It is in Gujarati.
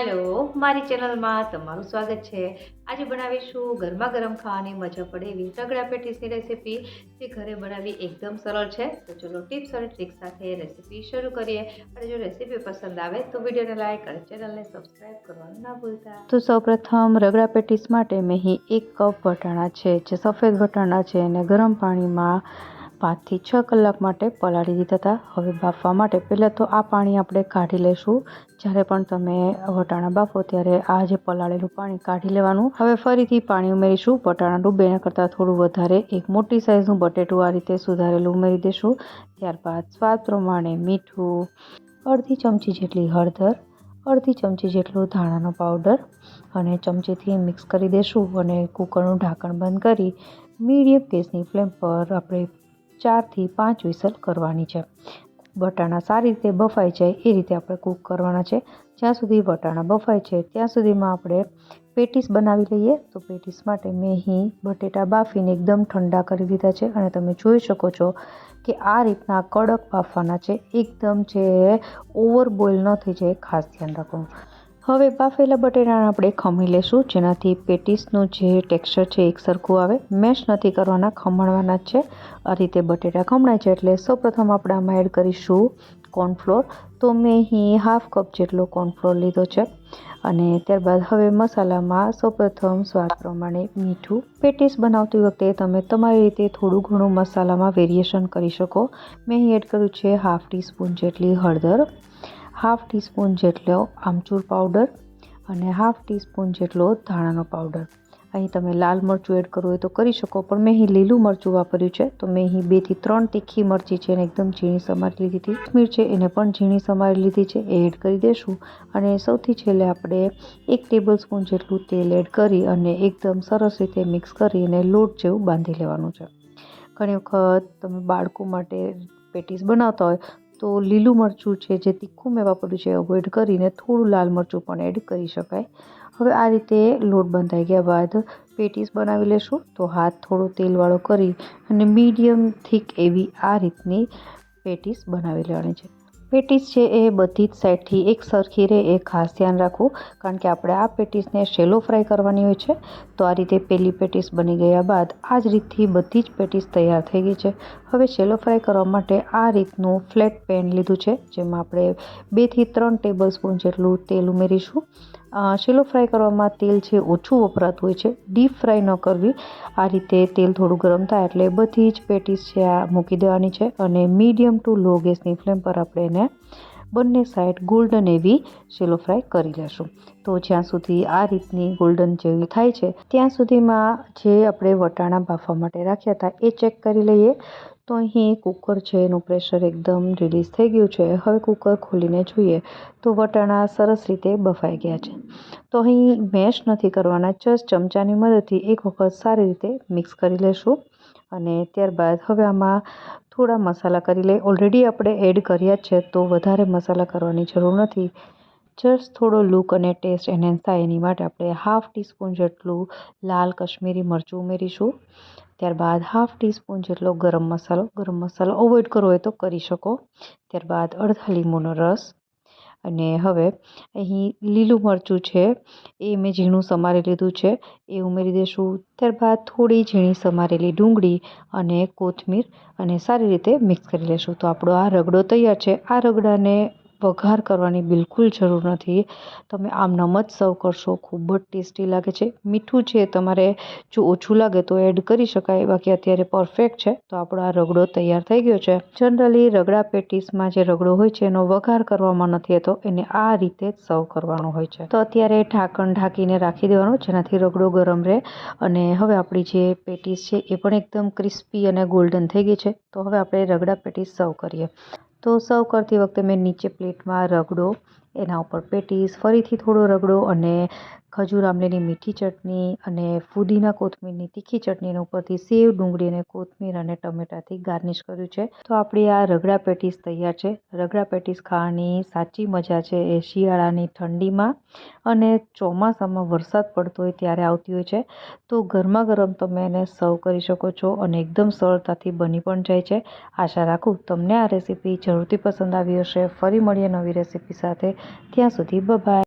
હેલો, મારી ચેનલમાં તમારું સ્વાગત છે। આજે બનાવીશું ગરમા ગરમ ખાવાની મજા પડે એવી રગડા પેટીસની રેસીપી, જે ઘરે બનાવવી એકદમ સરળ છે। તો ચલો ટિપ્સ અને ટ્રિક્સ સાથે રેસીપી શરૂ કરીએ। અને જો રેસીપી પસંદ આવે તો વિડીયોને લાઈક અને ચેનલને સબસ્ક્રાઈબ કરવાનું ના ભૂલતા। તો સૌપ્રથમ રગડા પેટીસ માટે મેં અહીં 1 કપ વટાણા છે, જે સફેદ વટાણા છે, અને ગરમ પાણીમાં 5 થી 6 કલાક માટે પલાળી દીધા હતા। હવે બાફવા માટે પહેલાં તો આ પાણી આપણે કાઢી લઈશું। જ્યારે પણ તમે વટાણા બાફો ત્યારે આ જે પલાળેલું પાણી કાઢી લેવાનું। હવે ફરીથી પાણી ઉમેરીશું। વટાણા ડૂબે એના કરતાં થોડું વધારે એક મોટી સાઇઝનું બટેટું આ રીતે સુધારેલું ઉમેરી દઈશું। ત્યારબાદ સ્વાદ પ્રમાણે મીઠું, અડધી ચમચી જેટલી હળદર, અડધી ચમચી જેટલું ધાણાનો પાવડર અને ચમચીથી મિક્સ કરી દઈશું। અને કુકરનું ઢાંકણ બંધ કરી મીડિયમ ગેસની ફ્લેમ પર આપણે 4 થી 5 વિસલ કરવાની છે। વટાણા સારી રીતે બફાઈ જાય એ રીતે આપણે કૂક કરવાના છે। જ્યાં સુધી વટાણા બફાય છે ત્યાં સુધીમાં આપણે પેટીસ બનાવી લઈએ। તો પેટીસ માટે મેં અહીં બટેટા બાફીને એકદમ ઠંડા કરી દીધા છે, અને તમે જોઈ શકો છો કે આ રીતના કડક બાફવાના છે। એકદમ જે ઓવર બોઇલ ન થઈ જાય, ખાસ ધ્યાન રાખવું। હવે બાફેલા બટેટાને આપણે ખમણી લેશું, જેનાથી પેટીસનું જે ટેક્સચર છે એક સરખું આવે। મેશ નથી કરવાના, ખમણવાના જ છે। આ રીતે બટેટા ખમણાય છે એટલે સૌપ્રથમ આપણે આમાં એડ કરીશું કોર્નફ્લોર। તો મેં અહીં હાફ કપ જેટલો કોર્નફ્લોર લીધો છે। અને ત્યારબાદ હવે મસાલામાં સૌપ્રથમ સ્વાદ પ્રમાણે મીઠું। પેટીસ બનાવતી વખતે તમે તમારી રીતે થોડું ઘણું મસાલામાં વેરિએશન કરી શકો। મેં અહીં એડ કર્યું છે હાફ ટીસ્પૂન જેટલી હળદર, હાફ ટીસ્પૂન જેટલો આમચૂર પાવડર અને હાફ ટીસ્પૂન જેટલો ધાણાનો પાવડર। અહીં તમે લાલ મરચું એડ કરવું હોય તો કરી શકો, પણ મેં અહીં લીલું મરચું વાપર્યું છે। તો મેં અહીં 2 થી 3 તીખી મરચી છે એને એકદમ ઝીણી સમારી લીધી હતી। કોથમીર છે એને પણ ઝીણી સમારી લીધી છે, એ એડ કરી દઈશું। અને સૌથી છેલ્લે આપણે 1 ટેબલ સ્પૂન જેટલું તેલ એડ કરી અને એકદમ સરસ રીતે મિક્સ કરી અને લોટ જેવું બાંધી લેવાનું છે। ઘણી વખત તમે બાળકો માટે પેટીસ બનાવતા હોય તો લીલું મરચું છે જે તીખું મેં વાપર્યું છે અવોઇડ કરીને થોડું લાલ મરચું પણ એડ કરી શકાય। હવે આ રીતે લોટ બંધાઈ ગયા બાદ પેટીસ બનાવી લેશું। તો હાથ થોડો તેલવાળો કરી અને મીડિયમ થીક એવી આ રીતની પેટીસ બનાવી લેવાની છે। પેટીસ છે એ બધી જ સાઈડથી એક સરખી રહે એ ખાસ ધ્યાન રાખવું, કારણ કે આપણે આ પેટીસને શેલો ફ્રાય કરવાની હોય છે। તો આ રીતે પહેલી પેટીસ બની ગયા બાદ આ જ રીતથી બધી જ પેટીસ તૈયાર થઈ ગઈ છે। હવે શેલો ફ્રાય કરવા માટે આ રીતનું ફ્લેટ પેન લીધું છે, જેમાં આપણે 2 થી 3 ટેબલ સ્પૂન જેટલું તેલ ઉમેરીશું। શેલો ફ્રાય કરવામાં તેલ છે ઓછું વપરાતું હોય છે, ડીપ ફ્રાય ન કરવી। આ રીતે તેલ થોડું ગરમ થાય એટલે બધી જ પેટીસ છે આ મૂકી દેવાની છે, અને મીડિયમ ટુ લો ગેસની ફ્લેમ પર આપણે એને બંને સાઈડ ગોલ્ડન એવી શેલો ફ્રાય કરી લેશું। તો જ્યાં સુધી આ રીતની ગોલ્ડન જેવી થાય છે ત્યાં સુધીમાં જે આપણે વટાણા બાફવા માટે રાખ્યા હતા એ ચેક કરી લઈએ। તો અહીં કુકર છે એનું પ્રેશર એકદમ રિલીઝ થઈ ગયું છે। હવે કુકર ખોલીને જોઈએ તો વટાણા સરસ રીતે બફાઈ ગયા છે। તો અહીં મેશ નથી કરવાના, જસ્ટ ચમચાની મદદથી એક વખત સારી રીતે મિક્સ કરી લેશું। અને ત્યારબાદ હવે આમાં થોડા મસાલા કરી લઈએ। ઓલરેડી આપણે એડ કર્યા જ છે તો વધારે મસાલા કરવાની જરૂર નથી। જસ્ટ થોડો લુક અને ટેસ્ટ એનહેન્સ થાય એની માટે આપણે હાફ ટીસ્પૂન જેટલું લાલ કશ્મીરી મરચું ઉમેરીશું। ત્યારબાદ હાફ ટીસ્પૂન જેટલો ગરમ મસાલો અવોઇડ કરવો હોય તો કરી શકો। ત્યારબાદ અડધા લીંબુનો રસ, અને હવે અહીં લીલું મરચું છે એ મેં ઝીણું સમારી લીધું છે એ ઉમેરી દઈશું। ત્યારબાદ થોડી ઝીણી સમારેલી ડુંગળી અને કોથમીર, અને સારી રીતે મિક્સ કરી લેશું। તો આપણો આ રગડો તૈયાર છે। આ રગડાને વઘાર કરવાની બિલકુલ જરૂર નથી, તમે આમનામ જ સર્વ કરશો, ખૂબ જ ટેસ્ટી લાગે છે। મીઠું છે તમારે જો ઓછું લાગે તો એડ કરી શકાય, બાકી અત્યારે પરફેક્ટ છે। તો આપણો આ રગડો તૈયાર થઈ ગયો છે। જનરલી રગડા પેટીસમાં જે રગડો હોય છે એનો વઘાર કરવામાં નથી આવતો, એને આ રીતે જ સર્વ કરવાનો હોય છે। તો અત્યારે ઢાંકણ ઢાંકીને રાખી દેવાનું, જેનાથી રગડો ગરમ રહે। અને હવે આપણી જે પેટીસ છે એ પણ એકદમ ક્રિસ્પી અને ગોલ્ડન થઈ ગઈ છે। તો હવે આપણે રગડા પેટીસ સર્વ કરીએ। તો સર્વ કરતી વખતે મેં નીચે પ્લેટમાં રગડો, એના ઉપર પેટીસ, ફરીથી થોડો રગડો અને ખજૂર આમલીની મીઠી ચટણી અને ફુદીના કોથમીરની તીખી ચટણી, અને ઉપરથી સેવ, ડુંગળી અને કોથમીર અને ટમેટાથી ગાર્નિશ કર્યું છે। તો આપણી આ રગડા પેટીસ તૈયાર છે। રગડા પેટીસ ખાવાની સાચી મજા છે એ શિયાળાની ઠંડીમાં અને ચોમાસામાં વરસાદ પડતો હોય ત્યારે આવતી હોય છે। તો ગરમા ગરમ તમે એને સર્વ કરી શકો છો અને એકદમ સરળતાથી બની પણ જાય છે। આશા રાખું તમને આ રેસીપી જરૂરથી પસંદ આવી હશે। ફરી મળીએ નવી રેસીપી સાથે, ત્યાં સુધી બાય બાય।